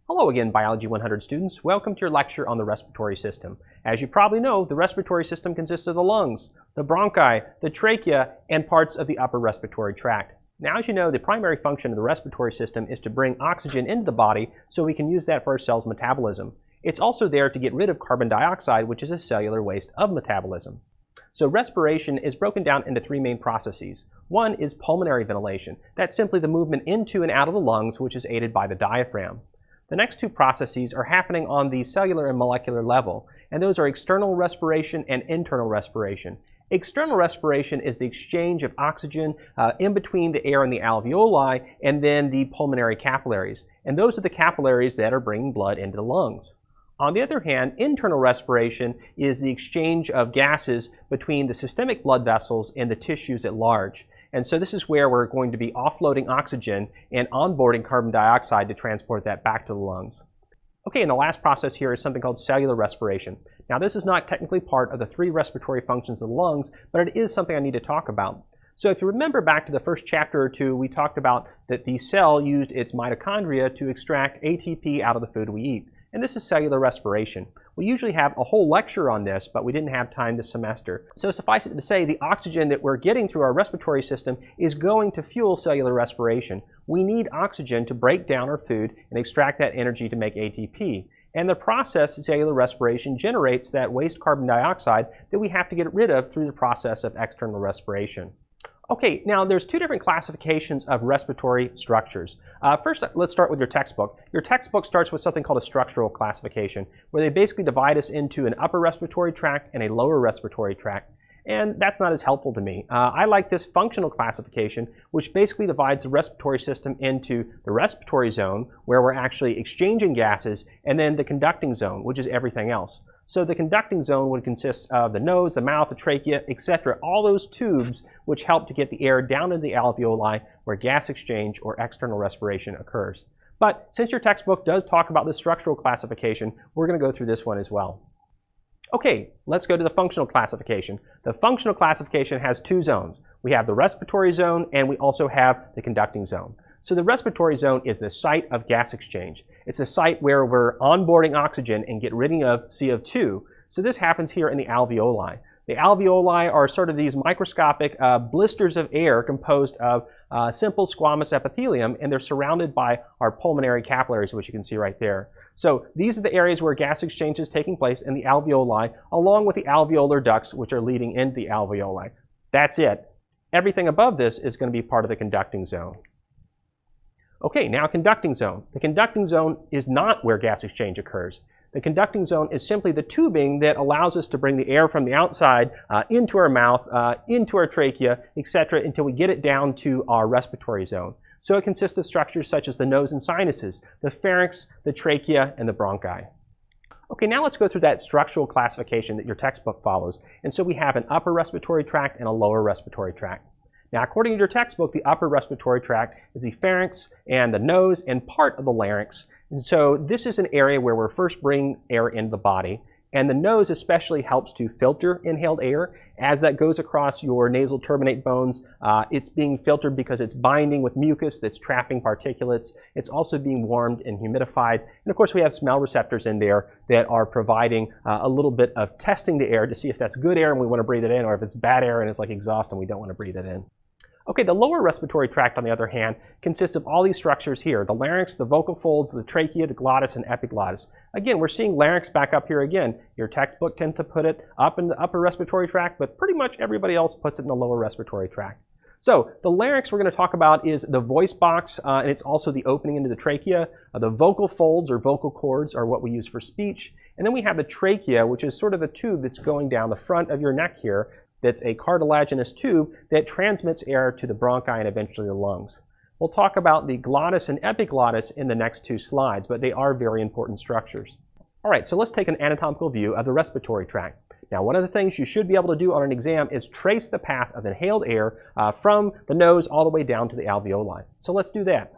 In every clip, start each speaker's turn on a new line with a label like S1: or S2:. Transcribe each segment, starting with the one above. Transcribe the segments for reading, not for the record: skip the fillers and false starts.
S1: Hello again, Biology 100 students. Welcome to your lecture on the respiratory system. As you probably know, the respiratory system consists of the lungs, the bronchi, the trachea, and parts of the upper respiratory tract. Now, as you know, the primary function of the respiratory system is to bring oxygen into the body so we can use that for our cell's metabolism. It's also there to get rid of carbon dioxide, which is a cellular waste of metabolism. So respiration is broken down into three main processes. One is pulmonary ventilation. That's simply the movement into and out of the lungs, which is aided by the diaphragm. The next two processes are happening on the cellular and molecular level, and those are external respiration and internal respiration. External respiration is the exchange of oxygen in between the air and the alveoli and then the pulmonary capillaries. And those are the capillaries that are bringing blood into the lungs. On the other hand, internal respiration is the exchange of gases between the systemic blood vessels and the tissues at large. And so this is where we're going to be offloading oxygen and onboarding carbon dioxide to transport that back to the lungs. Okay, and the last process here is something called cellular respiration. Now, this is not technically part of the three respiratory functions of the lungs, but it is something I need to talk about. So if you remember back to the first chapter or two, we talked about that the cell used its mitochondria to extract ATP out of the food we eat. And this is cellular respiration. We usually have a whole lecture on this, but we didn't have time this semester. So suffice it to say, the oxygen that we're getting through our respiratory system is going to fuel cellular respiration. We need oxygen to break down our food and extract that energy to make ATP. And the process, cellular respiration, generates that waste carbon dioxide that we have to get rid of through the process of external respiration. Okay, now there's two different classifications of respiratory structures. First, let's start with your textbook. Your textbook starts with something called a structural classification, where they basically divide us into an upper respiratory tract and a lower respiratory tract. And that's not as helpful to me. I like this functional classification, which basically divides the respiratory system into the respiratory zone, where we're actually exchanging gases, and then the conducting zone, which is everything else. So the conducting zone would consist of the nose, the mouth, the trachea, etc., all those tubes which help to get the air down into the alveoli where gas exchange or external respiration occurs. But since your textbook does talk about the structural classification, we're going to go through this one as well. Okay, let's go to the functional classification. The functional classification has two zones. We have the respiratory zone and we also have the conducting zone. So the respiratory zone is the site of gas exchange. It's a site where we're onboarding oxygen and get rid of CO2. So this happens here in the alveoli. The alveoli are sort of these microscopic blisters of air composed of simple squamous epithelium, and they're surrounded by our pulmonary capillaries, which you can see right there. So these are the areas where gas exchange is taking place in the alveoli, along with the alveolar ducts, which are leading into the alveoli. That's it. Everything above this is going to be part of the conducting zone. Okay, now conducting zone. The conducting zone is not where gas exchange occurs. The conducting zone is simply the tubing that allows us to bring the air from the outside into our mouth, into our trachea, etc., until we get it down to our respiratory zone. So it consists of structures such as the nose and sinuses, the pharynx, the trachea, and the bronchi. Okay, now let's go through that structural classification that your textbook follows. And so we have an upper respiratory tract and a lower respiratory tract. Now, according to your textbook, the upper respiratory tract is the pharynx and the nose and part of the larynx. And so this is an area where we're first bringing air into the body. And the nose especially helps to filter inhaled air. As that goes across your nasal turbinate bones, it's being filtered because it's binding with mucus that's trapping particulates. It's also being warmed and humidified. And of course, we have smell receptors in there that are providing a little bit of testing the air to see if that's good air and we want to breathe it in, or if it's bad air and it's like exhaust and we don't want to breathe it in. Okay, the lower respiratory tract, on the other hand, consists of all these structures here: the larynx, the vocal folds, the trachea, the glottis, and epiglottis. Again, we're seeing larynx back up here again. Your textbook tends to put it up in the upper respiratory tract, but pretty much everybody else puts it in the lower respiratory tract. So the larynx we're going to talk about is the voice box, and it's also the opening into the trachea. The vocal folds or vocal cords are what we use for speech. And then we have the trachea, which is sort of a tube that's going down the front of your neck here. That's a cartilaginous tube that transmits air to the bronchi and eventually the lungs. We'll talk about the glottis and epiglottis in the next two slides, but they are very important structures. All right, so let's take an anatomical view of the respiratory tract. Now, one of the things you should be able to do on an exam is trace the path of inhaled air from the nose all the way down to the alveoli. So let's do that.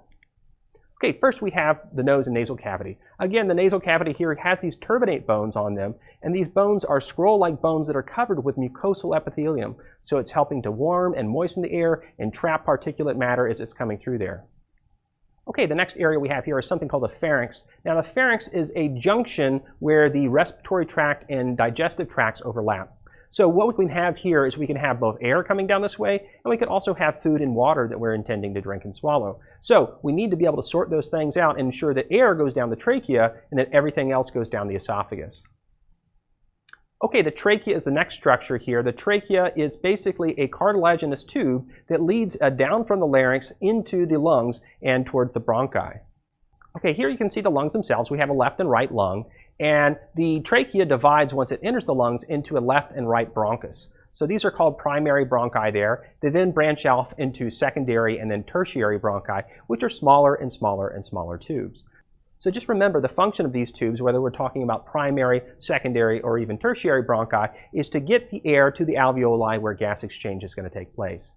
S1: Okay, first we have the nose and nasal cavity. Again, the nasal cavity here has these turbinate bones on them, and these bones are scroll-like bones that are covered with mucosal epithelium. So it's helping to warm and moisten the air and trap particulate matter as it's coming through there. Okay, the next area we have here is something called the pharynx. Now the pharynx is a junction where the respiratory tract and digestive tracts overlap. So what we can have here is we can have both air coming down this way, and we can also have food and water that we're intending to drink and swallow. So we need to be able to sort those things out and ensure that air goes down the trachea and that everything else goes down the esophagus. Okay, the trachea is the next structure here. The trachea is basically a cartilaginous tube that leads down from the larynx into the lungs and towards the bronchi. Okay, here you can see the lungs themselves. We have a left and right lung, and the trachea divides once it enters the lungs into a left and right bronchus. So these are called primary bronchi there. They then branch off into secondary and then tertiary bronchi, which are smaller and smaller and smaller tubes. So just remember the function of these tubes, whether we're talking about primary, secondary, or even tertiary bronchi, is to get the air to the alveoli where gas exchange is going to take place.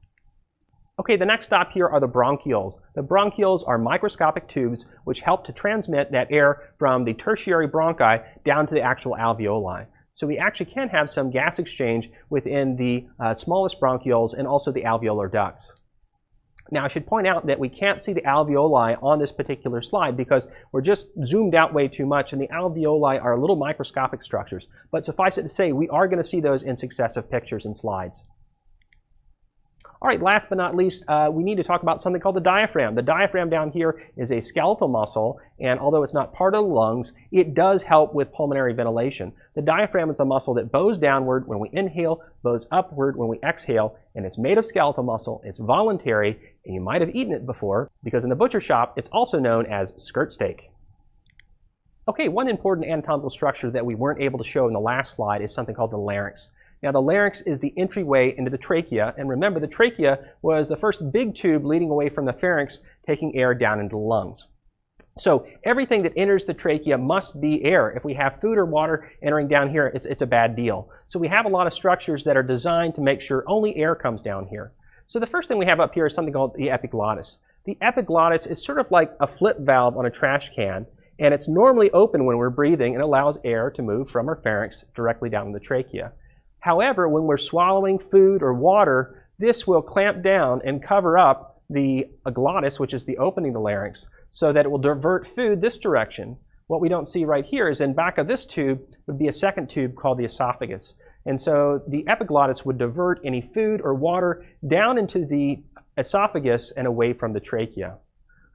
S1: Okay, the next stop here are the bronchioles. The bronchioles are microscopic tubes which help to transmit that air from the tertiary bronchi down to the actual alveoli. So we actually can have some gas exchange within the smallest bronchioles and also the alveolar ducts. Now I should point out that we can't see the alveoli on this particular slide because we're just zoomed out way too much, and the alveoli are little microscopic structures. But suffice it to say, we are going to see those in successive pictures and slides. All right, last but not least, we need to talk about something called the diaphragm. The diaphragm down here is a skeletal muscle, and although it's not part of the lungs, it does help with pulmonary ventilation. The diaphragm is the muscle that bows downward when we inhale, bows upward when we exhale, and it's made of skeletal muscle, it's voluntary, and you might have eaten it before, because in the butcher shop, it's also known as skirt steak. Okay, one important anatomical structure that we weren't able to show in the last slide is something called the larynx. Now the larynx is the entryway into the trachea, and remember the trachea was the first big tube leading away from the pharynx, taking air down into the lungs. So everything that enters the trachea must be air. If we have food or water entering down here, it's a bad deal. So we have a lot of structures that are designed to make sure only air comes down here. So the first thing we have up here is something called the epiglottis. The epiglottis is sort of like a flip valve on a trash can, and it's normally open when we're breathing and allows air to move from our pharynx directly down to the trachea. However, when we're swallowing food or water, this will clamp down and cover up the glottis, which is the opening of the larynx, so that it will divert food this direction. What we don't see right here is in back of this tube would be a second tube called the esophagus. And so the epiglottis would divert any food or water down into the esophagus and away from the trachea.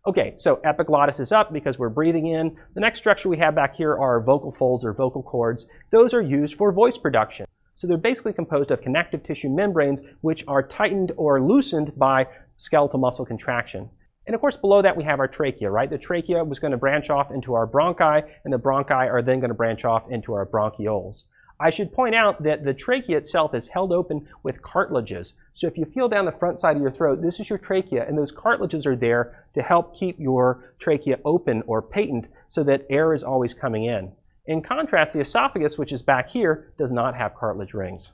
S1: Okay, so epiglottis is up because we're breathing in. The next structure we have back here are vocal folds or vocal cords. Those are used for voice production. So they're basically composed of connective tissue membranes which are tightened or loosened by skeletal muscle contraction. And of course below that we have our trachea, right? The trachea was going to branch off into our bronchi, and the bronchi are then going to branch off into our bronchioles. I should point out that the trachea itself is held open with cartilages. So if you feel down the front side of your throat, this is your trachea, and those cartilages are there to help keep your trachea open or patent so that air is always coming in. In contrast, the esophagus, which is back here, does not have cartilage rings.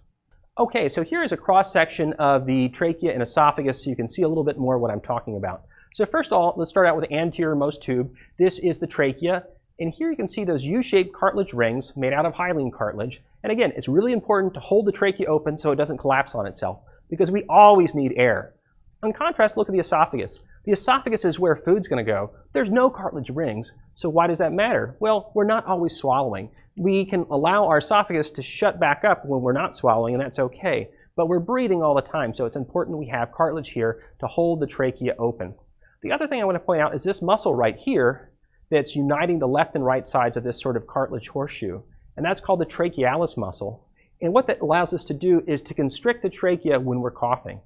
S1: Okay, so here is a cross-section of the trachea and esophagus so you can see a little bit more what I'm talking about. So first of all, let's start out with the anterior-most tube. This is the trachea, and here you can see those U-shaped cartilage rings made out of hyaline cartilage. And again, it's really important to hold the trachea open so it doesn't collapse on itself, because we always need air. In contrast, look at the esophagus. The esophagus is where food's going to go. There's no cartilage rings, so why does that matter? Well, we're not always swallowing. We can allow our esophagus to shut back up when we're not swallowing, and that's okay. But we're breathing all the time, so it's important we have cartilage here to hold the trachea open. The other thing I want to point out is this muscle right here that's uniting the left and right sides of this sort of cartilage horseshoe, and that's called the trachealis muscle. And what that allows us to do is to constrict the trachea when we're coughing.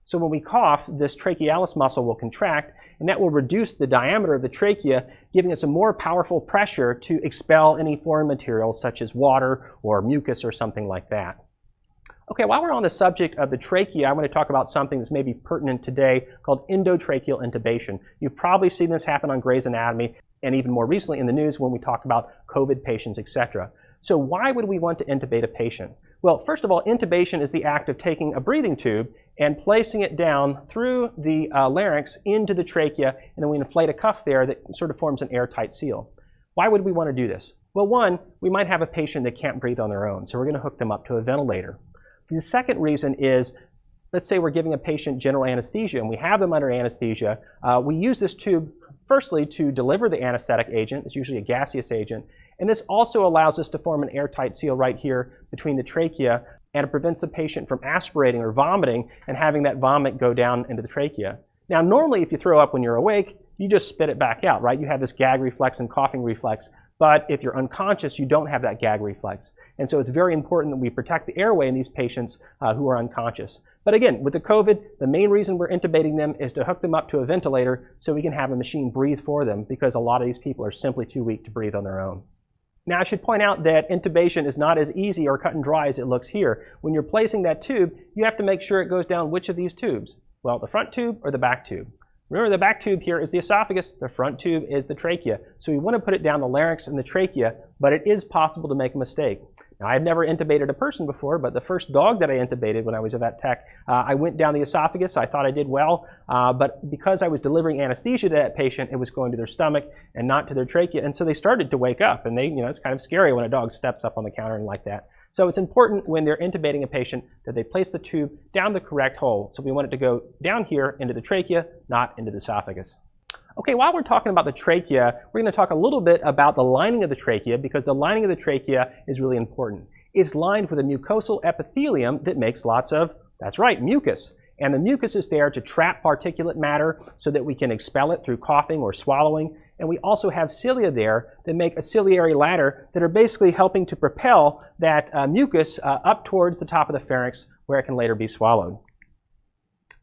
S1: So when we cough, this trachealis muscle will contract, and that will reduce the diameter of the trachea, giving us a more powerful pressure to expel any foreign materials such as water or mucus or something like that. Okay, while we're on the subject of the trachea, I want to talk about something that's maybe pertinent today called endotracheal intubation. You've probably seen this happen on Grey's Anatomy and even more recently in the news when we talk about COVID patients, etc. So why would we want to intubate a patient? Well, first of all, intubation is the act of taking a breathing tube and placing it down through the larynx into the trachea, and then we inflate a cuff there that sort of forms an airtight seal. Why would we want to do this? Well, one, we might have a patient that can't breathe on their own, so we're going to hook them up to a ventilator. The second reason is let's say we're giving a patient general anesthesia and we have them under anesthesia. We use this tube firstly to deliver the anesthetic agent. It's usually a gaseous agent. And this also allows us to form an airtight seal right here between the trachea, and it prevents the patient from aspirating or vomiting and having that vomit go down into the trachea. Now, normally if you throw up when you're awake, you just spit it back out, right? You have this gag reflex and coughing reflex. But if you're unconscious, you don't have that gag reflex. And so it's very important that we protect the airway in these patients who are unconscious. But again, with the COVID, the main reason we're intubating them is to hook them up to a ventilator so we can have a machine breathe for them, because a lot of these people are simply too weak to breathe on their own. Now, I should point out that intubation is not as easy or cut and dry as it looks here. When you're placing that tube, you have to make sure it goes down which of these tubes? Well, the front tube or the back tube? Remember, the back tube here is the esophagus, the front tube is the trachea. So we want to put it down the larynx and the trachea, but it is possible to make a mistake. Now, I've never intubated a person before, but the first dog that I intubated when I was a vet tech, I went down the esophagus. I thought I did well, but because I was delivering anesthesia to that patient, it was going to their stomach and not to their trachea, and so they started to wake up, and it's kind of scary when a dog steps up on the counter and like that. So it's important when they're intubating a patient that they place the tube down the correct hole. So we want it to go down here into the trachea, not into the esophagus. Okay, while we're talking about the trachea, we're going to talk a little bit about the lining of the trachea, because the lining of the trachea is really important. It's lined with a mucosal epithelium that makes lots of, that's right, mucus. And the mucus is there to trap particulate matter so that we can expel it through coughing or swallowing. And we also have cilia there that make a ciliary ladder that are basically helping to propel that mucus up towards the top of the pharynx, where it can later be swallowed.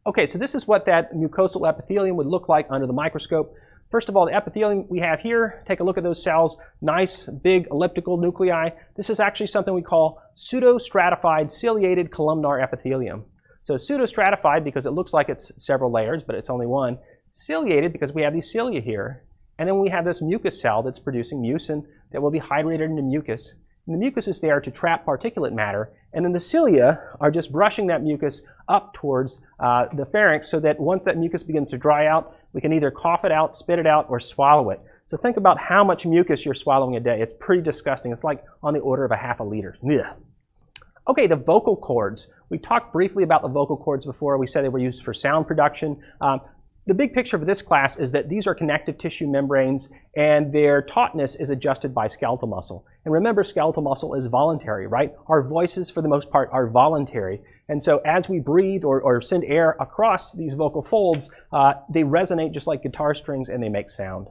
S1: Okay, so this is what that mucosal epithelium would look like under the microscope. First of all, the epithelium we have here, take a look at those cells, nice big elliptical nuclei. This is actually something we call pseudostratified ciliated columnar epithelium. So pseudostratified because it looks like it's several layers, but it's only one. Ciliated because we have these cilia here. And then we have this mucus cell that's producing mucin that will be hydrated into mucus. And the mucus is there to trap particulate matter, and then the cilia are just brushing that mucus up towards the pharynx so that once that mucus begins to dry out, we can either cough it out, spit it out, or swallow it. So think about how much mucus you're swallowing a day. It's pretty disgusting. It's like on the order of a half a liter. Ugh. Okay, the vocal cords. We talked briefly about the vocal cords before. We said they were used for sound production. The big picture for this class is that these are connective tissue membranes, and their tautness is adjusted by skeletal muscle. And remember, skeletal muscle is voluntary, right? Our voices, for the most part, are voluntary. And so as we breathe or send air across these vocal folds, they resonate just like guitar strings, and they make sound.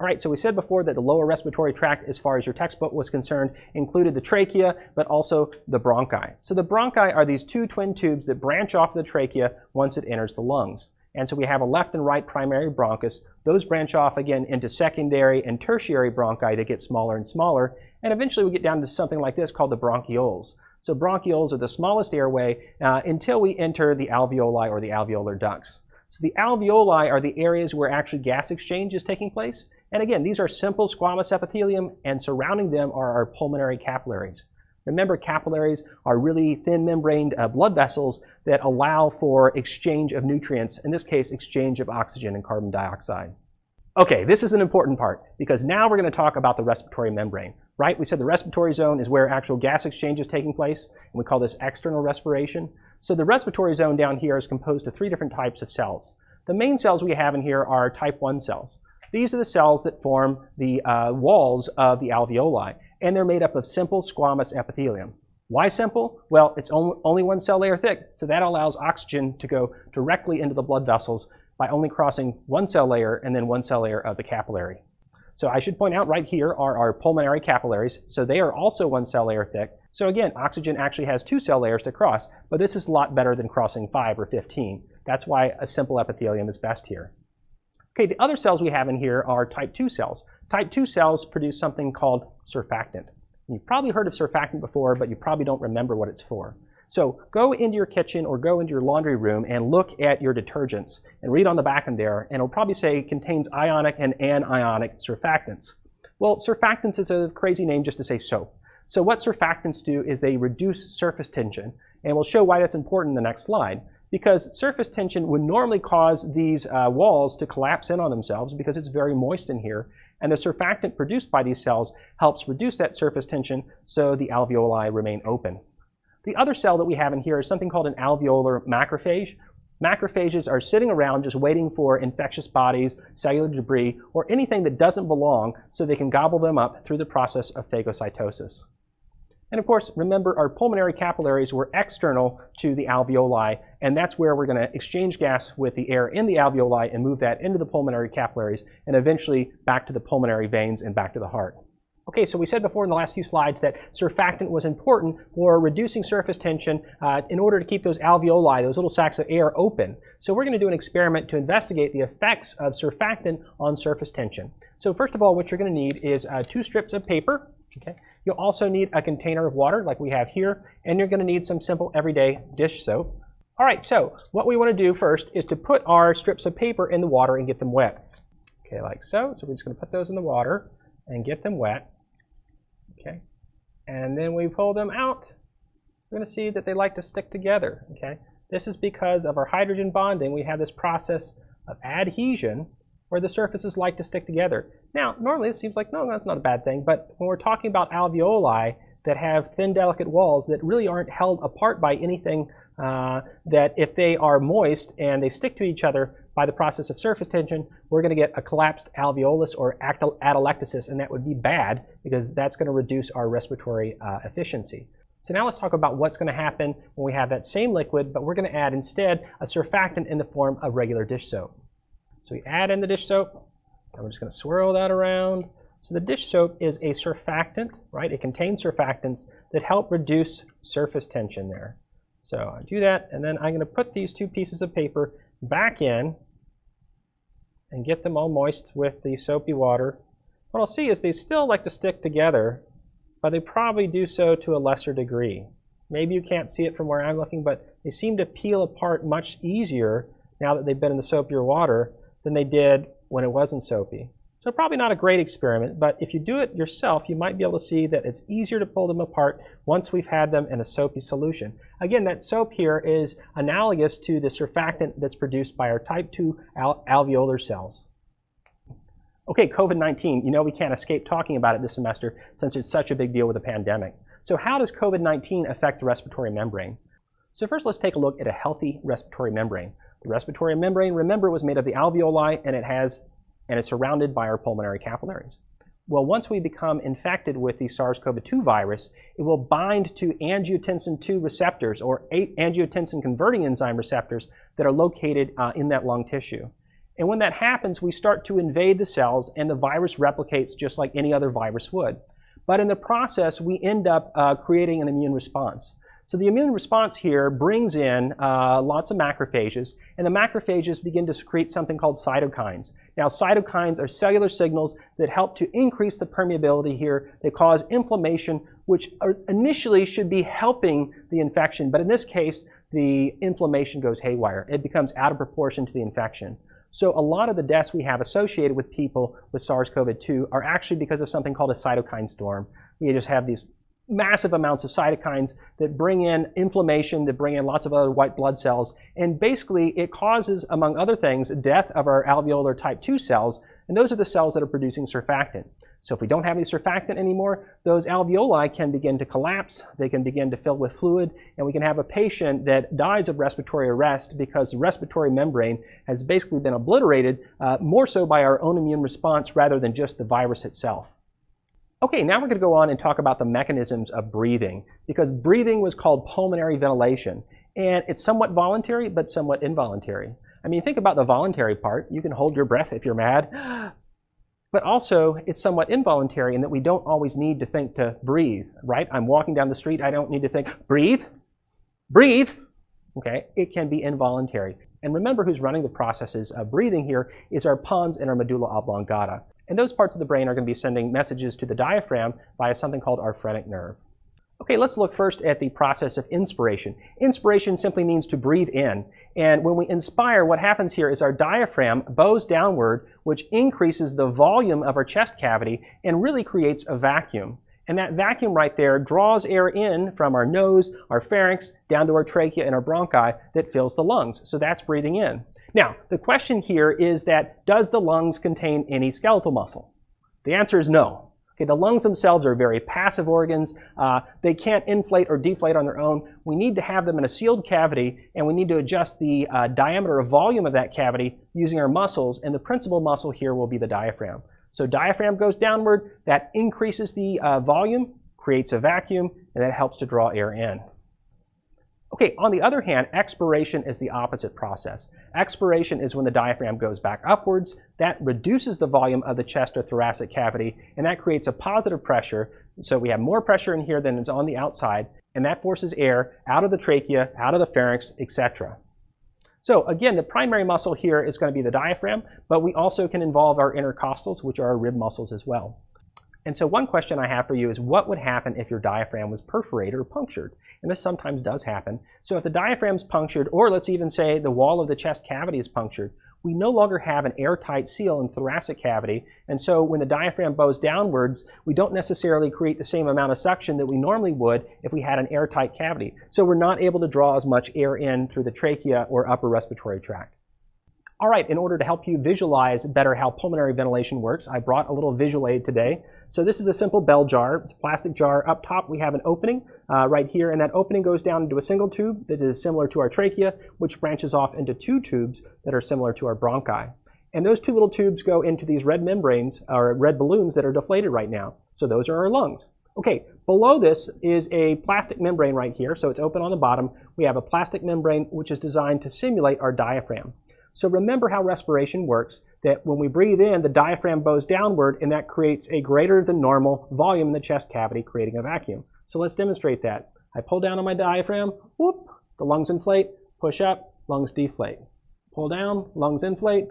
S1: All right, so we said before that the lower respiratory tract, as far as your textbook was concerned, included the trachea, but also the bronchi. So the bronchi are these two twin tubes that branch off the trachea once it enters the lungs. And so we have a left and right primary bronchus. Those branch off again into secondary and tertiary bronchi that get smaller and smaller. And eventually we get down to something like this called the bronchioles. So bronchioles are the smallest airway until we enter the alveoli or the alveolar ducts. So the alveoli are the areas where actually gas exchange is taking place. And again, these are simple squamous epithelium, and surrounding them are our pulmonary capillaries. Remember, capillaries are really thin membraned blood vessels that allow for exchange of nutrients, in this case, exchange of oxygen and carbon dioxide. Okay, this is an important part, because now we're going to talk about the respiratory membrane, right? We said the respiratory zone is where actual gas exchange is taking place, and we call this external respiration. So the respiratory zone down here is composed of three different types of cells. The main cells we have in here are type 1 cells. These are the cells that form the walls of the alveoli, and they're made up of simple squamous epithelium. Why simple? Well, it's only one cell layer thick, so that allows oxygen to go directly into the blood vessels by only crossing one cell layer and then one cell layer of the capillary. So I should point out right here are our pulmonary capillaries, so they are also one cell layer thick. So again, oxygen actually has two cell layers to cross, but this is a lot better than crossing 5 or 15. That's why a simple epithelium is best here. Okay, the other cells we have in here are type 2 cells. Type 2 cells produce something called surfactant. You've probably heard of surfactant before, but you probably don't remember what it's for. So go into your kitchen or go into your laundry room and look at your detergents and read on the back end there, and it'll probably say contains ionic and anionic surfactants. Well, surfactants is a crazy name just to say soap. So what surfactants do is they reduce surface tension, and we'll show why that's important in the next slide. Because surface tension would normally cause these walls to collapse in on themselves because it's very moist in here, and the surfactant produced by these cells helps reduce that surface tension so the alveoli remain open. The other cell that we have in here is something called an alveolar macrophage. Macrophages are sitting around just waiting for infectious bodies, cellular debris, or anything that doesn't belong so they can gobble them up through the process of phagocytosis. And of course, remember our pulmonary capillaries were external to the alveoli, and that's where we're going to exchange gas with the air in the alveoli and move that into the pulmonary capillaries and eventually back to the pulmonary veins and back to the heart. Okay, so we said before in the last few slides that surfactant was important for reducing surface tension in order to keep those alveoli, those little sacs of air, open. So we're going to do an experiment to investigate the effects of surfactant on surface tension. So first of all, what you're going to need is 2 strips of paper. Okay. You'll also need a container of water like we have here, and you're going to need some simple everyday dish soap. All right, so what we want to do first is to put our strips of paper in the water and get them wet. Okay, like so. So we're just going to put those in the water and get them wet. Okay, and then we pull them out. We're going to see that they like to stick together. Okay, this is because of our hydrogen bonding. We have this process of adhesion where the surfaces like to stick together. Now, normally it seems like, no, that's not a bad thing, but when we're talking about alveoli that have thin, delicate walls that really aren't held apart by anything, that if they are moist and they stick to each other by the process of surface tension, we're going to get a collapsed alveolus or atelectasis, and that would be bad because that's going to reduce our respiratory efficiency. So now let's talk about what's going to happen when we have that same liquid, but we're going to add instead a surfactant in the form of regular dish soap. So we add in the dish soap, and we're just going to swirl that around. So the dish soap is a surfactant, right? It contains surfactants that help reduce surface tension there. So I do that, and then I'm going to put these 2 pieces of paper back in and get them all moist with the soapy water. What I'll see is they still like to stick together, but they probably do so to a lesser degree. Maybe you can't see it from where I'm looking, but they seem to peel apart much easier now that they've been in the soapier water than they did when it wasn't soapy. So probably not a great experiment, but if you do it yourself, you might be able to see that it's easier to pull them apart once we've had them in a soapy solution. Again, that soap here is analogous to the surfactant that's produced by our type 2 alveolar cells. Okay, COVID-19, you know we can't escape talking about it this semester since it's such a big deal with the pandemic. So how does COVID-19 affect the respiratory membrane? So first let's take a look at a healthy respiratory membrane. The respiratory membrane, remember, was made of the alveoli and is surrounded by our pulmonary capillaries. Well, once we become infected with the SARS-CoV-2 virus, it will bind to angiotensin II receptors or angiotensin converting enzyme receptors that are located in that lung tissue. And when that happens, we start to invade the cells and the virus replicates just like any other virus would. But in the process, we end up creating an immune response. So the immune response here brings in lots of macrophages, and the macrophages begin to secrete something called cytokines. Now, cytokines are cellular signals that help to increase the permeability here. They cause inflammation, which initially should be helping the infection, but in this case, the inflammation goes haywire. It becomes out of proportion to the infection. So a lot of the deaths we have associated with people with SARS-CoV-2 are actually because of something called a cytokine storm. We just have these massive amounts of cytokines that bring in inflammation, that bring in lots of other white blood cells, and basically it causes, among other things, death of our alveolar type 2 cells, and those are the cells that are producing surfactant. So if we don't have any surfactant anymore, those alveoli can begin to collapse, they can begin to fill with fluid, and we can have a patient that dies of respiratory arrest because the respiratory membrane has basically been obliterated, more so by our own immune response rather than just the virus itself. Okay, now we're going to go on and talk about the mechanisms of breathing, because breathing was called pulmonary ventilation, and it's somewhat voluntary but somewhat involuntary. I mean, think about the voluntary part. You can hold your breath if you're mad, but also it's somewhat involuntary in that we don't always need to think to breathe, right? I'm walking down the street, I don't need to think, breathe, breathe. Okay, it can be involuntary. And remember who's running the processes of breathing here is our pons and our medulla oblongata. And those parts of the brain are going to be sending messages to the diaphragm via something called our phrenic nerve. Okay, let's look first at the process of inspiration. Inspiration simply means to breathe in. And when we inspire, what happens here is our diaphragm bows downward, which increases the volume of our chest cavity and really creates a vacuum. And that vacuum right there draws air in from our nose, our pharynx, down to our trachea and our bronchi that fills the lungs. So that's breathing in. Now, the question here is that, does the lungs contain any skeletal muscle? The answer is no. Okay, the lungs themselves are very passive organs. They can't inflate or deflate on their own. We need to have them in a sealed cavity, and we need to adjust the diameter or volume of that cavity using our muscles, and the principal muscle here will be the diaphragm. So diaphragm goes downward, that increases the volume, creates a vacuum, and that helps to draw air in. Okay, on the other hand, expiration is the opposite process. Expiration is when the diaphragm goes back upwards. That reduces the volume of the chest or thoracic cavity, and that creates a positive pressure. So we have more pressure in here than is on the outside, and that forces air out of the trachea, out of the pharynx, etc. So again, the primary muscle here is going to be the diaphragm, but we also can involve our intercostals, which are our rib muscles as well. And so one question I have for you is, what would happen if your diaphragm was perforated or punctured? And this sometimes does happen. So if the diaphragm's punctured, or let's even say the wall of the chest cavity is punctured, we no longer have an airtight seal in the thoracic cavity. And so when the diaphragm bows downwards, we don't necessarily create the same amount of suction that we normally would if we had an airtight cavity. So we're not able to draw as much air in through the trachea or upper respiratory tract. All right, in order to help you visualize better how pulmonary ventilation works, I brought a little visual aid today. So this is a simple bell jar. It's a plastic jar. Up top we have an opening right here, and that opening goes down into a single tube that is similar to our trachea, which branches off into two tubes that are similar to our bronchi. And those two little tubes go into these red membranes, or red balloons that are deflated right now. So those are our lungs. Okay, below this is a plastic membrane right here, so it's open on the bottom. We have a plastic membrane which is designed to simulate our diaphragm. So remember how respiration works, that when we breathe in, the diaphragm bows downward, and that creates a greater than normal volume in the chest cavity, creating a vacuum. So let's demonstrate that. I pull down on my diaphragm, whoop, the lungs inflate, push up, lungs deflate. Pull down, lungs inflate,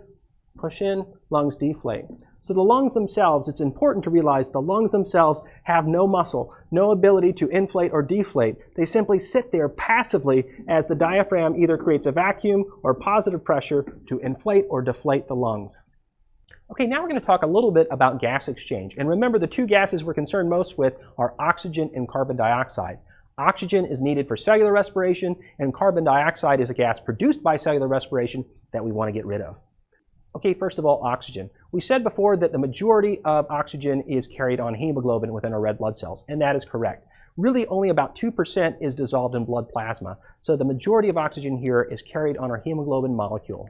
S1: push in, lungs deflate. So the lungs themselves, it's important to realize the lungs themselves have no muscle, no ability to inflate or deflate. They simply sit there passively as the diaphragm either creates a vacuum or positive pressure to inflate or deflate the lungs. Okay, now we're going to talk a little bit about gas exchange. And remember, the two gases we're concerned most with are oxygen and carbon dioxide. Oxygen is needed for cellular respiration, and carbon dioxide is a gas produced by cellular respiration that we want to get rid of. Okay, first of all, oxygen. We said before that the majority of oxygen is carried on hemoglobin within our red blood cells, and that is correct. Really, only about 2% is dissolved in blood plasma, so the majority of oxygen here is carried on our hemoglobin molecule.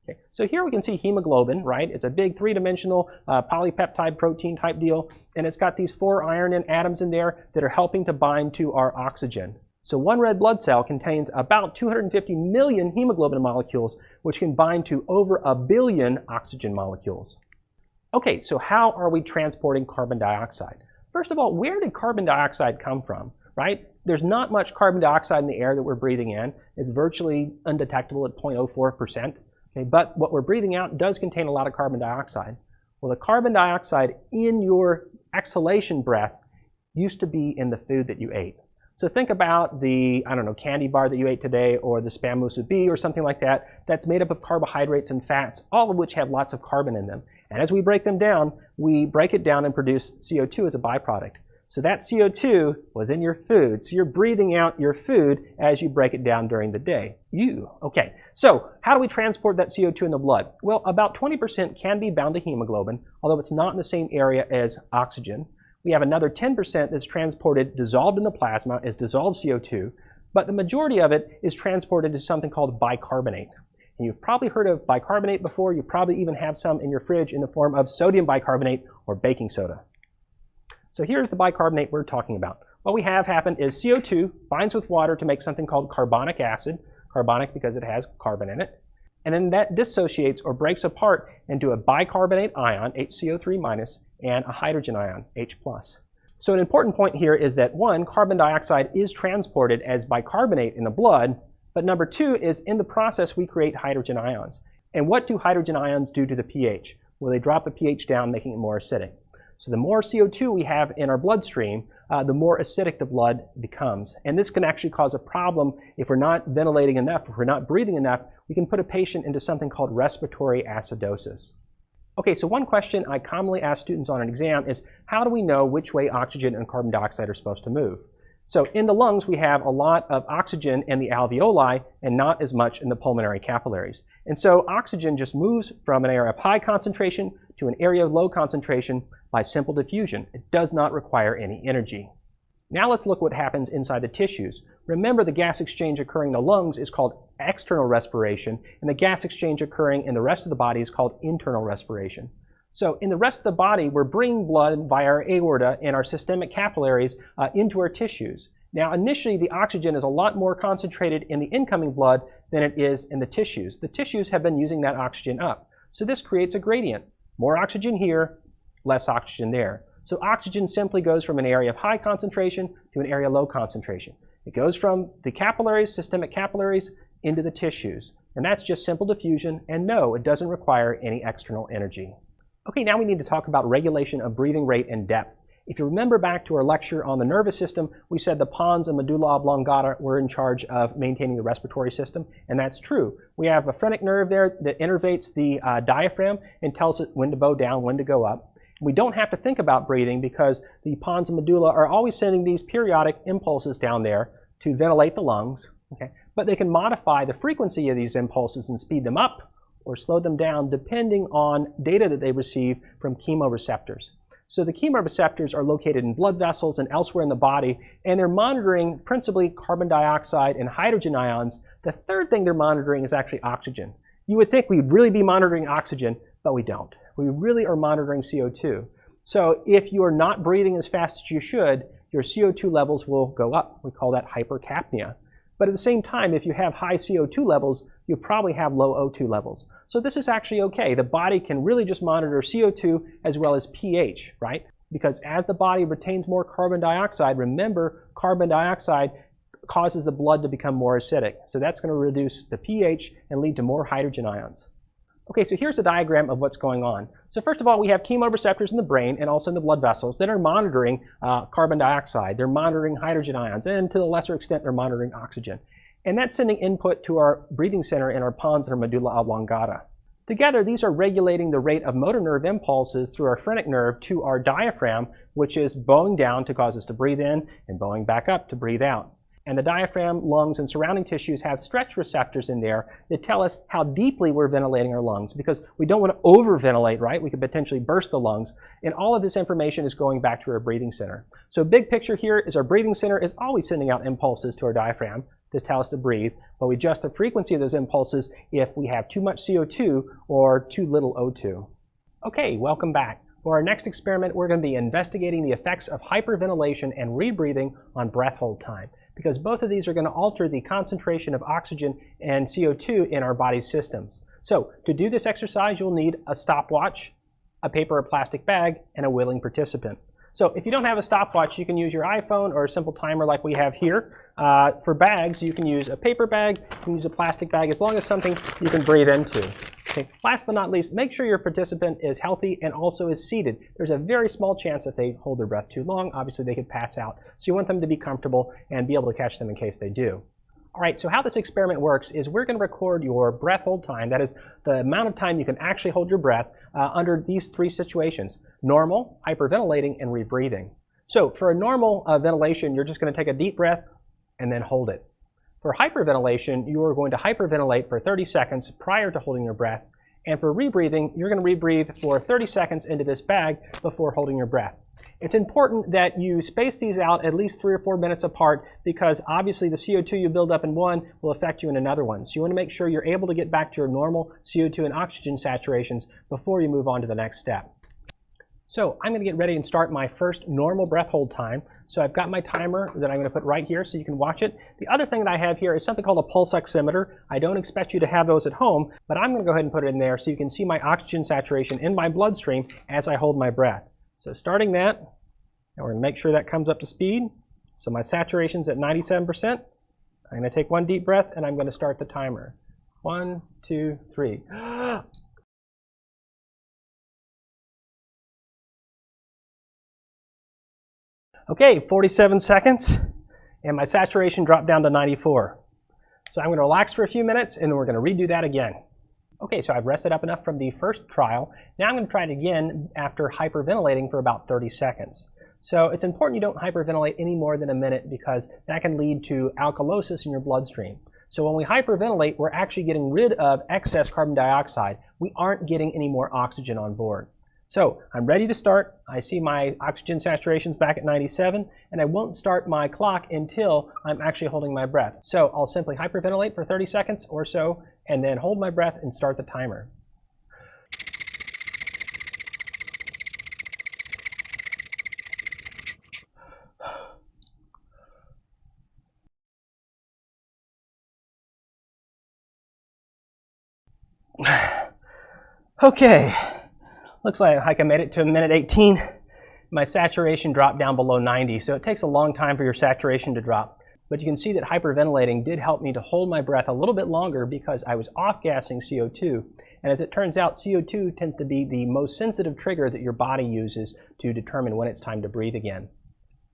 S1: Okay, so here we can see hemoglobin, right? It's a big three-dimensional polypeptide protein type deal, and it's got these 4 iron atoms in there that are helping to bind to our oxygen. So one red blood cell contains about 250 million hemoglobin molecules, which can bind to over 1 billion oxygen molecules. Okay, so how are we transporting carbon dioxide? First of all, where did carbon dioxide come from, right? There's not much carbon dioxide in the air that we're breathing in. It's virtually undetectable at 0.04%. Okay, but what we're breathing out does contain a lot of carbon dioxide. Well, the carbon dioxide in your exhalation breath used to be in the food that you ate. So think about the, candy bar that you ate today, or the Spam musubi or something like that, that's made up of carbohydrates and fats, all of which have lots of carbon in them. And as we break them down, we break it down and produce CO2 as a byproduct. So that CO2 was in your food. So you're breathing out your food as you break it down during the day. Okay. So how do we transport that CO2 in the blood? Well, about 20% can be bound to hemoglobin, although it's not in the same area as oxygen. We have another 10% that's transported, dissolved in the plasma as dissolved CO2, but the majority of it is transported as something called bicarbonate. And you've probably heard of bicarbonate before. You probably even have some in your fridge in the form of sodium bicarbonate or baking soda. So here's the bicarbonate we're talking about. What we have happen is CO2 binds with water to make something called carbonic acid, carbonic because it has carbon in it, and then that dissociates or breaks apart into a bicarbonate ion, HCO3-, and a hydrogen ion, H+. So an important point here is that 1, carbon dioxide is transported as bicarbonate in the blood, but number 2 is in the process we create hydrogen ions. And what do hydrogen ions do to the pH? Well, they drop the pH down, making it more acidic. So the more CO2 we have in our bloodstream, the more acidic the blood becomes. And this can actually cause a problem if we're not ventilating enough, if we're not breathing enough. We can put a patient into something called respiratory acidosis. Okay, so one question I commonly ask students on an exam is, how do we know which way oxygen and carbon dioxide are supposed to move? So in the lungs, we have a lot of oxygen in the alveoli and not as much in the pulmonary capillaries. And so oxygen just moves from an area of high concentration to an area of low concentration by simple diffusion. It does not require any energy. Now let's look what happens inside the tissues. Remember, the gas exchange occurring in the lungs is called external respiration, and the gas exchange occurring in the rest of the body is called internal respiration. So in the rest of the body, we're bringing blood via our aorta and our systemic capillaries into our tissues. Now initially, the oxygen is a lot more concentrated in the incoming blood than it is in the tissues. The tissues have been using that oxygen up. So this creates a gradient. More oxygen here, less oxygen there. So oxygen simply goes from an area of high concentration to an area of low concentration. It goes from the capillaries, systemic capillaries, into the tissues. And that's just simple diffusion, and no, it doesn't require any external energy. Okay, now we need to talk about regulation of breathing rate and depth. If you remember back to our lecture on the nervous system, we said the pons and medulla oblongata were in charge of maintaining the respiratory system, and that's true. We have a phrenic nerve there that innervates the diaphragm and tells it when to bow down, when to go up. We don't have to think about breathing because the pons and medulla are always sending these periodic impulses down there to ventilate the lungs, okay? But they can modify the frequency of these impulses and speed them up or slow them down depending on data that they receive from chemoreceptors. So the chemoreceptors are located in blood vessels and elsewhere in the body, and they're monitoring principally carbon dioxide and hydrogen ions. The third thing they're monitoring is actually oxygen. You would think we'd really be monitoring oxygen, but we don't. We really are monitoring CO2. So if you are not breathing as fast as you should, your CO2 levels will go up. We call that hypercapnia. But at the same time, if you have high CO2 levels, you probably have low O2 levels. So this is actually okay. The body can really just monitor CO2 as well as pH, right? Because as the body retains more carbon dioxide, remember, carbon dioxide causes the blood to become more acidic. So that's going to reduce the pH and lead to more hydrogen ions. Okay, so here's a diagram of what's going on. So first of all, we have chemoreceptors in the brain and also in the blood vessels that are monitoring carbon dioxide. They're monitoring hydrogen ions, and to a lesser extent, they're monitoring oxygen. And that's sending input to our breathing center in our pons and our medulla oblongata. Together, these are regulating the rate of motor nerve impulses through our phrenic nerve to our diaphragm, which is bowing down to cause us to breathe in and bowing back up to breathe out. And the diaphragm, lungs, and surrounding tissues have stretch receptors in there that tell us how deeply we're ventilating our lungs, because we don't want to overventilate, right? We could potentially burst the lungs. And all of this information is going back to our breathing center. So big picture here is our breathing center is always sending out impulses to our diaphragm to tell us to breathe, but we adjust the frequency of those impulses if we have too much CO2 or too little O2. Okay, welcome back. For our next experiment, we're going to be investigating the effects of hyperventilation and rebreathing on breath hold time, because both of these are going to alter the concentration of oxygen and CO2 in our body's systems. So to do this exercise, you'll need a stopwatch, a paper or plastic bag, and a willing participant. So if you don't have a stopwatch, you can use your iPhone or a simple timer like we have here. For bags, you can use a paper bag, you can use a plastic bag, as long as something you can breathe into. Okay. Last but not least, make sure your participant is healthy and also is seated. There's a very small chance if they hold their breath too long, obviously they could pass out. So you want them to be comfortable and be able to catch them in case they do. All right, so how this experiment works is we're going to record your breath hold time, that is the amount of time you can actually hold your breath under these three situations: normal, hyperventilating, and rebreathing. So for a normal ventilation, you're just going to take a deep breath and then hold it. For hyperventilation, you are going to hyperventilate for 30 seconds prior to holding your breath. And for rebreathing, you're going to rebreathe for 30 seconds into this bag before holding your breath. It's important that you space these out at least 3 or 4 minutes apart, because obviously the CO2 you build up in one will affect you in another one. So you want to make sure you're able to get back to your normal CO2 and oxygen saturations before you move on to the next step. So I'm going to get ready and start my first normal breath hold time. So I've got my timer that I'm going to put right here so you can watch it. The other thing that I have here is something called a pulse oximeter. I don't expect you to have those at home, but I'm going to go ahead and put it in there so you can see my oxygen saturation in my bloodstream as I hold my breath. So starting that, and we're going to make sure that comes up to speed. So my saturation's at 97%. I'm going to take one deep breath and I'm going to start the timer. 1, 2, 3. Okay, 47 seconds, and my saturation dropped down to 94. So I'm going to relax for a few minutes, and then we're going to redo that again. Okay, so I've rested up enough from the first trial. Now I'm going to try it again after hyperventilating for about 30 seconds. So it's important you don't hyperventilate any more than a minute, because that can lead to alkalosis in your bloodstream. So when we hyperventilate, we're actually getting rid of excess carbon dioxide. We aren't getting any more oxygen on board. So I'm ready to start. I see my oxygen saturation's back at 97, and I won't start my clock until I'm actually holding my breath. So I'll simply hyperventilate for 30 seconds or so, and then hold my breath and start the timer. Okay, looks like I made it to minute 18. My saturation dropped down below 90, so it takes a long time for your saturation to drop. But you can see that hyperventilating did help me to hold my breath a little bit longer because I was off-gassing CO2. And as it turns out, CO2 tends to be the most sensitive trigger that your body uses to determine when it's time to breathe again.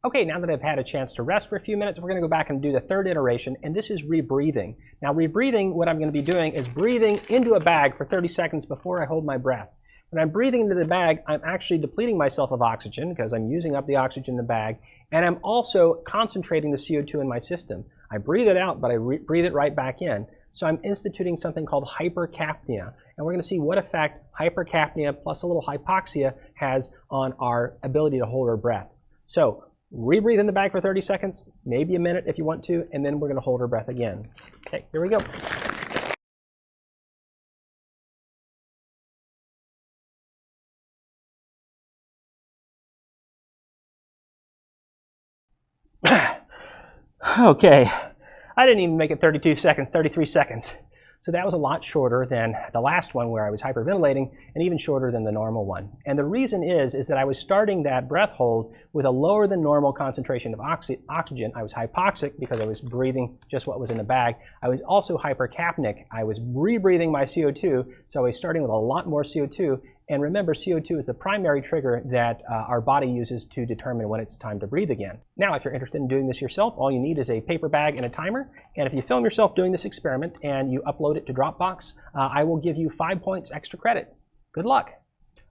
S1: Okay, now that I've had a chance to rest for a few minutes, we're going to go back and do the third iteration, and this is rebreathing. Now, rebreathing, what I'm going to be doing is breathing into a bag for 30 seconds before I hold my breath. When I'm breathing into the bag, I'm actually depleting myself of oxygen because I'm using up the oxygen in the bag, and I'm also concentrating the CO2 in my system. I breathe it out, but I breathe it right back in. So I'm instituting something called hypercapnia, and we're going to see what effect hypercapnia plus a little hypoxia has on our ability to hold our breath. So rebreathe in the bag for 30 seconds, maybe a minute if you want to, and then we're going to hold our breath again. Okay, here we go. Okay, I didn't even make it 32 seconds, 33 seconds. So that was a lot shorter than the last one where I was hyperventilating, and even shorter than the normal one. And the reason is that I was starting that breath hold with a lower than normal concentration of oxygen. I was hypoxic because I was breathing just what was in the bag. I was also hypercapnic. I was rebreathing my CO2, so I was starting with a lot more CO2. And remember, CO2 is the primary trigger that our body uses to determine when it's time to breathe again. Now, if you're interested in doing this yourself, all you need is a paper bag and a timer. And if you film yourself doing this experiment and you upload it to Dropbox, I will give you 5 points extra credit. Good luck.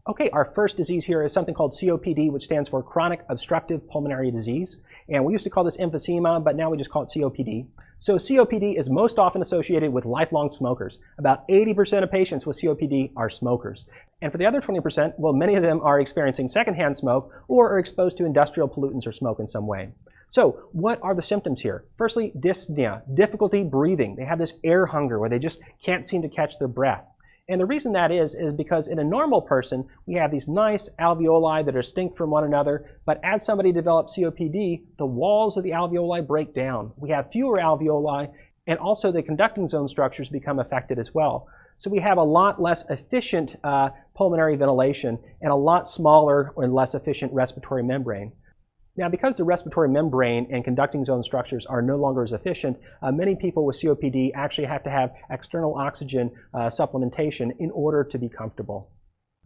S1: Okay, our first disease here is something called COPD, which stands for chronic obstructive pulmonary disease. And we used to call this emphysema, but now we just call it COPD. So COPD is most often associated with lifelong smokers. About 80% of patients with COPD are smokers. And for the other 20%, well, many of them are experiencing secondhand smoke or are exposed to industrial pollutants or smoke in some way. So what are the symptoms here? Firstly, dyspnea, difficulty breathing. They have this air hunger where they just can't seem to catch their breath. And the reason that is because in a normal person, we have these nice alveoli that are distinct from one another, but as somebody develops COPD, the walls of the alveoli break down. We have fewer alveoli, and also the conducting zone structures become affected as well. So we have a lot less efficient pulmonary ventilation and a lot smaller or less efficient respiratory membrane. Now, because the respiratory membrane and conducting zone structures are no longer as efficient, many people with COPD actually have to have external oxygen supplementation in order to be comfortable.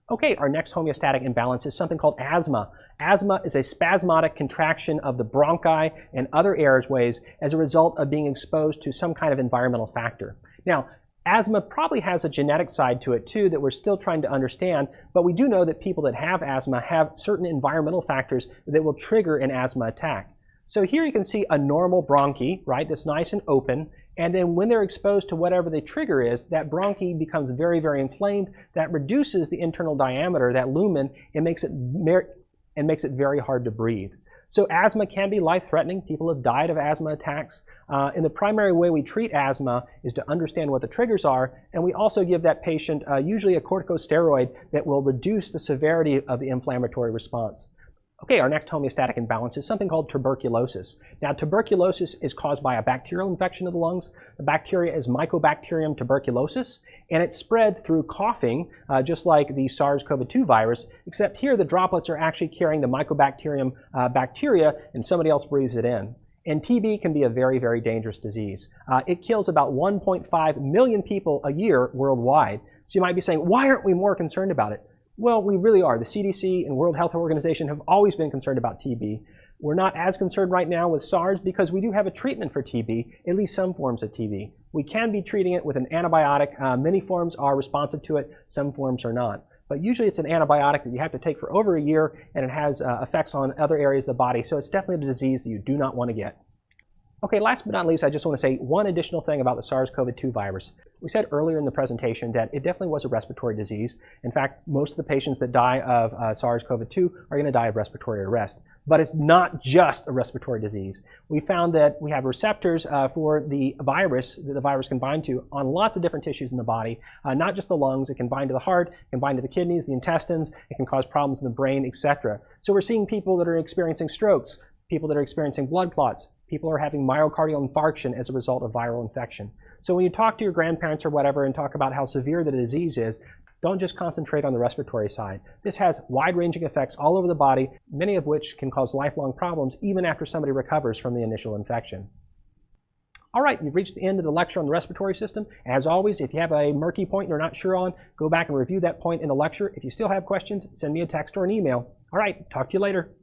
S1: Okay, our next homeostatic imbalance is something called asthma. Asthma is a spasmodic contraction of the bronchi and other airways as a result of being exposed to some kind of environmental factor. Now, asthma probably has a genetic side to it too that we're still trying to understand, but we do know that people that have asthma have certain environmental factors that will trigger an asthma attack. So here you can see a normal bronchi, right, that's nice and open, and then when they're exposed to whatever the trigger is, that bronchi becomes very, very inflamed. That reduces the internal diameter, that lumen, and makes it very hard to breathe. So asthma can be life-threatening. People have died of asthma attacks. And the primary way we treat asthma is to understand what the triggers are, and we also give that patient usually a corticosteroid that will reduce the severity of the inflammatory response. Okay, our next homeostatic imbalance is something called tuberculosis. Now, tuberculosis is caused by a bacterial infection of the lungs. The bacteria is Mycobacterium tuberculosis, and it's spread through coughing, just like the SARS-CoV-2 virus, except here the droplets are actually carrying the Mycobacterium bacteria, and somebody else breathes it in. And TB can be a very, very dangerous disease. It kills about 1.5 million people a year worldwide. So you might be saying, why aren't we more concerned about it? Well, we really are. The CDC and World Health Organization have always been concerned about TB. We're not as concerned right now with SARS because we do have a treatment for TB, at least some forms of TB. We can be treating it with an antibiotic. Many forms are responsive to it, some forms are not. But usually it's an antibiotic that you have to take for over a year, and it has effects on other areas of the body. So it's definitely a disease that you do not want to get. Okay, last but not least, I just want to say one additional thing about the SARS-CoV-2 virus. We said earlier in the presentation that it definitely was a respiratory disease. In fact, most of the patients that die of SARS-CoV-2 are going to die of respiratory arrest. But it's not just a respiratory disease. We found that we have receptors for the virus that the virus can bind to on lots of different tissues in the body, not just the lungs. It can bind to the heart, it can bind to the kidneys, the intestines, it can cause problems in the brain, etc. So we're seeing people that are experiencing strokes, people that are experiencing blood clots, people are having myocardial infarction as a result of viral infection. So when you talk to your grandparents or whatever and talk about how severe the disease is, don't just concentrate on the respiratory side. This has wide-ranging effects all over the body, many of which can cause lifelong problems even after somebody recovers from the initial infection. All right, you've reached the end of the lecture on the respiratory system. As always, if you have a murky point you're not sure on, go back and review that point in the lecture. If you still have questions, send me a text or an email. All right, talk to you later.